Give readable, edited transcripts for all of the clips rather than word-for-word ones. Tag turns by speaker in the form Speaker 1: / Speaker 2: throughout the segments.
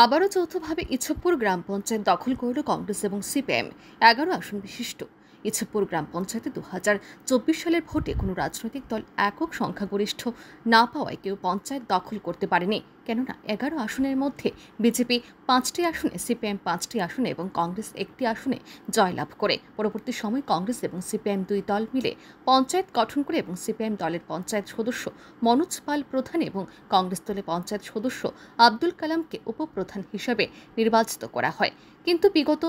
Speaker 1: আবারও যৌথভাবে ইছবপুর গ্রাম পঞ্চায়েত দখল করল কংগ্রেস এবং সিপিএম। 11 আসন বিশিষ্ট ইছবপুর গ্রাম পঞ্চায়েতে 2024 সালের ভোটে কোনো রাজনৈতিক দল একক সংখ্যাগরিষ্ঠ না পাওয়ায় কেউ পঞ্চায়েত দখল করতে পারেনি। কেননা 11 আসনের মধ্যে বিজেপি 5টি আসনে, সিপিএম 5টি আসনে এবং কংগ্রেস 1টি আসনে জয়লাভ করে। পরবর্তী সময় কংগ্রেস এবং সিপিএম দুই দল মিলে পঞ্চায়েত গঠন করে এবং সিপিএম দলের পঞ্চায়েত সদস্য মনোজ পাল প্রধান এবং কংগ্রেস দলের পঞ্চায়েত সদস্য আব্দুল কালামকে উপপ্রধান হিসাবে নির্বাচিত করা হয়। কিন্তু বিগত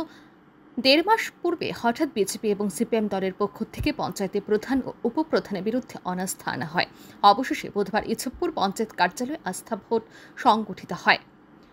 Speaker 1: 1.5 মাস পূর্বে হঠাৎ বিজেপি এবং সিপিএম দলের পক্ষ থেকে পঞ্চায়েতের প্রধান ও উপপ্রধানের বিরুদ্ধে অনাস্থা আনা হয়। অবশেষে বুধবার ইছবপুর পঞ্চায়েত কার্যালয়ে আস্থা ভোট সংগঠিত হয়।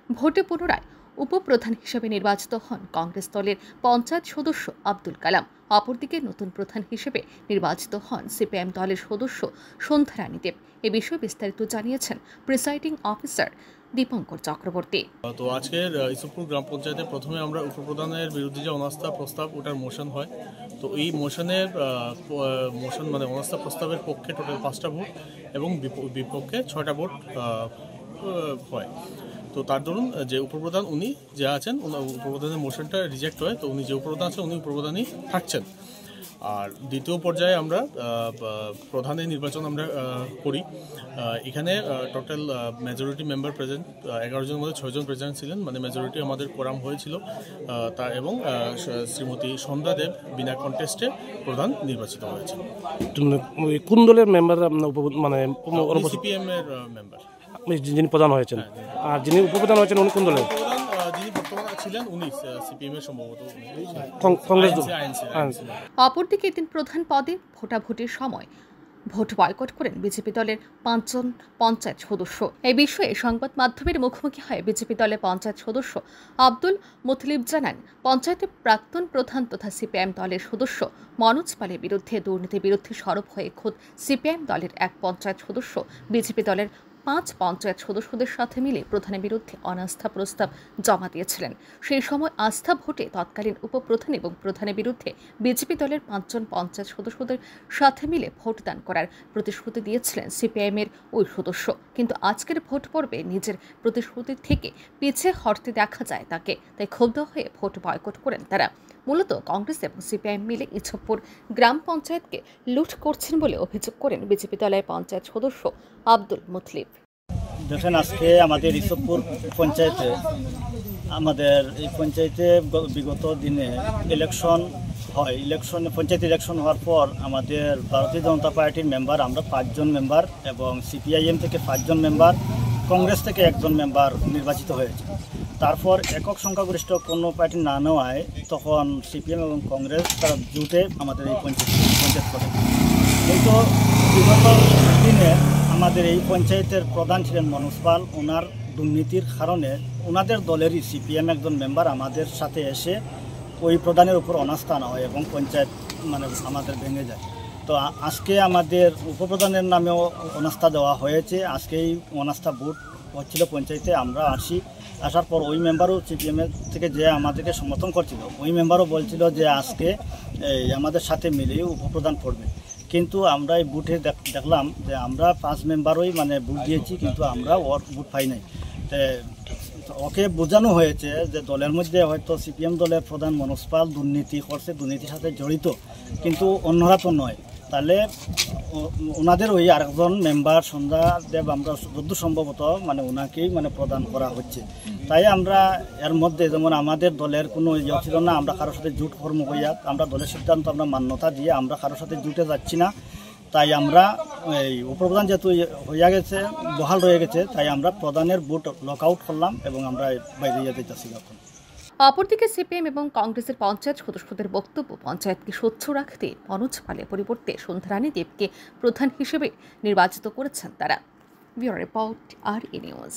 Speaker 1: ভোটে পুনরায় উপপ্রধান হিসেবে নির্বাচিত হন কংগ্রেস দলের পঞ্চায়েত সদস্য আব্দুল কালাম। অপরদিকে নতুন প্রধান হিসেবে নির্বাচিত হন সিপিএম দলের সদস্য সন্ধ্যা রানী দেব। এ বিষয়ে বিস্তারিত জানিয়েছেন প্রিসাইডিং অফিসার দীপঙ্কর চক্রবর্তী।
Speaker 2: তো আজকের ইছবপুর গ্রাম পঞ্চায়েতে প্রথমে আমরা উপপ্রধানের বিরুদ্ধে যে অনাস্থা প্রস্তাব ওটার মোশন হয়। তো এই মোশনের অনাস্থা প্রস্তাবের পক্ষে টোটাল 5টা ভোট এবং বিপক্ষে 6টা ভোট হয়। তো তার দরুন যে উপপ্রধান উনি যে আছেন, উপপ্রধানের মোশনটা রিজেক্ট হয়। তো উনি যে উপপ্রধান আছেন উনি উপপ্রধানই থাকছেন। আর দ্বিতীয় পর্যায়ে আমরা প্রধানের নির্বাচন আমরা করি। এখানে টোটাল মেজরিটি মেম্বার প্রেজেন্ট, 11 জনের মধ্যে 6 জন প্রেজেন্ট ছিলেন, মানে মেজরিটি আমাদের কোরাম হয়েছিল। এবং শ্রীমতী সন্ধ্যা দেব বিনা কন্টেস্টে প্রধান নির্বাচিত হয়েছেন।
Speaker 3: কোন দলের মেম্বার? মানে
Speaker 2: সিপিএম এর মেম্বার
Speaker 3: যিনি প্রধান হয়েছেন। আর যিনি উপপ্রধান হয়েছেন উনি কোন দলের?
Speaker 2: যিনি বর্তমানে ছিলেন উনি সিপিএম এর সম্ভবত
Speaker 3: কংগ্রেস।
Speaker 1: অপরদিকে এদিন প্রধান পদে ভোটাভুটির সময় ভোট বয়কট করেন বিজেপি দলের 5 জন পঞ্চায়েত সদস্য। এই বিষয়ে সংবাদ মাধ্যমের মুখোমুখি হয়ে বিজেপি দলের পঞ্চায়েত সদস্য আব্দুল মুতলিব জানান, পঞ্চায়েতের প্রাক্তন প্রধান তথা সিপিএম দলের সদস্য মনোজ পালের বিরুদ্ধে দুর্নীতির বিরুদ্ধে সরব হয়ে খোদ সিপিএম দলের এক পঞ্চায়েত সদস্য বিজেপি দলের 5 পঞ্চায়েত সদস্যদের সাথে মিলে প্রধানের বিরুদ্ধে অনাস্থা প্রস্তাব জমা দিয়েছিলেন। সেই সময় আস্থা ভোটে তৎকালীন উপপ্রধান এবং প্রধানের বিরুদ্ধে বিজেপি দলের 5 জন পঞ্চায়েত সদস্যদের সাথে মিলে ভোটদান করার প্রতিশ্রুতি দিয়েছিলেন সিপিএমের ওই সদস্য। কিন্তু আজকের ভোট পর্বে নিজের প্রতিশ্রুতি থেকে পিছিয়ে হটতে দেখা যায় তাকে। তাই ক্ষুব্ধ হয়ে ভোট বয়কট করেন তারা। মূলত কংগ্রেস এবং সিপিআইএম মিলে ইছবপুর গ্রাম পঞ্চায়েতকে লুট করছেন বলে অভিযোগ করেন বিজেপি দলের পঞ্চায়েত সদস্য আব্দুল মুতলিব।
Speaker 4: দেখেন, আজকে আমাদের ইছবপুর পঞ্চায়েতে এই পঞ্চায়েতে বিগত দিনে ইলেকশন হয়। পঞ্চায়েত ইলেকশন হওয়ার পর আমাদের ভারতীয় জনতা পার্টির মেম্বার আমরা 5 জন মেম্বার এবং সিপিআইএম থেকে 5 জন মেম্বার, কংগ্রেস থেকে 1 জন মেম্বার নির্বাচিত হয়েছে। তারপর একক সংখ্যাগরিষ্ঠ কোনো পার্টি না নেওয়ায় তখন সিপিএম এবং কংগ্রেস তারা জুটে আমাদের এই পঞ্চায়েত করে। কিন্তু বিগত দিনে আমাদের এই পঞ্চায়েতের প্রধান ছিলেন মনোজ পাল। ওনার দুর্নীতির কারণে ওনাদের দলেরই সিপিএম একজন মেম্বার আমাদের সাথে এসে ওই প্রধানের উপর অনাস্থা আনা হয় এবং পঞ্চায়েত আমাদের ভেঙে যায়। তো আজকে আমাদের উপপ্রধানের নামেও অনাস্থা দেওয়া হয়েছে। আজকে এই অনাস্থা ভোট হচ্ছিল পঞ্চায়েতে। আমরা আসার পর ওই মেম্বারও সিপিএমের থেকে যে আমাদেরকে সমর্থন করছিল, ওই মেম্বারও বলছিল যে আজকে আমাদের সাথে মিলেই উপপ্রধান পড়বে। কিন্তু আমরা এই বুথে দেখলাম যে আমরা 5 মেম্বারই ভোট দিয়েছি, কিন্তু আমরা ওর ভোট পাই নাই। ওকে বোঝানো হয়েছে যে দলের মধ্যে হয়তো সিপিএম দলের প্রধান মনোজ পাল দুর্নীতি করছে, দুর্নীতির সাথে জড়িত, কিন্তু অন্যরা তো নয়। তাহলে ওনাদের ওই আরেকজন মেম্বার সন্ধ্যা দেব আমরা যদ্দূর সম্ভবত ওনাকেই প্রদান করা হচ্ছে। তাই আমরা এর মধ্যে যেমন আমাদের দলের কোনো ইয়ে ছিল না, আমরা কারোর সাথে জুট কর্ম করিয়া আমরা দলের সিদ্ধান্ত আমরা মান্যতা দিয়ে আমরা কারোর সাথে জুটে যাচ্ছি না। তাই আমরা এই উপপ্রধান যেহেতু হইয়া গেছে, বহাল রয়ে গেছে, তাই আমরা প্রধানের ভোট লক আউট করলাম এবং আমরা বাইরে যেতেছি এখন।
Speaker 1: অপরদিকে সিপিএম এবং কংগ্রেসের পঞ্চায়েত সদস্যদের বক্তব্য, পঞ্চায়েতকে স্বচ্ছ রাখতে মনোজ পালের পরিবর্তে সন্ধ্যা রানী দেবকে প্রধান হিসেবে নির্বাচিত করেছেন তারা। Bureau report, RE news.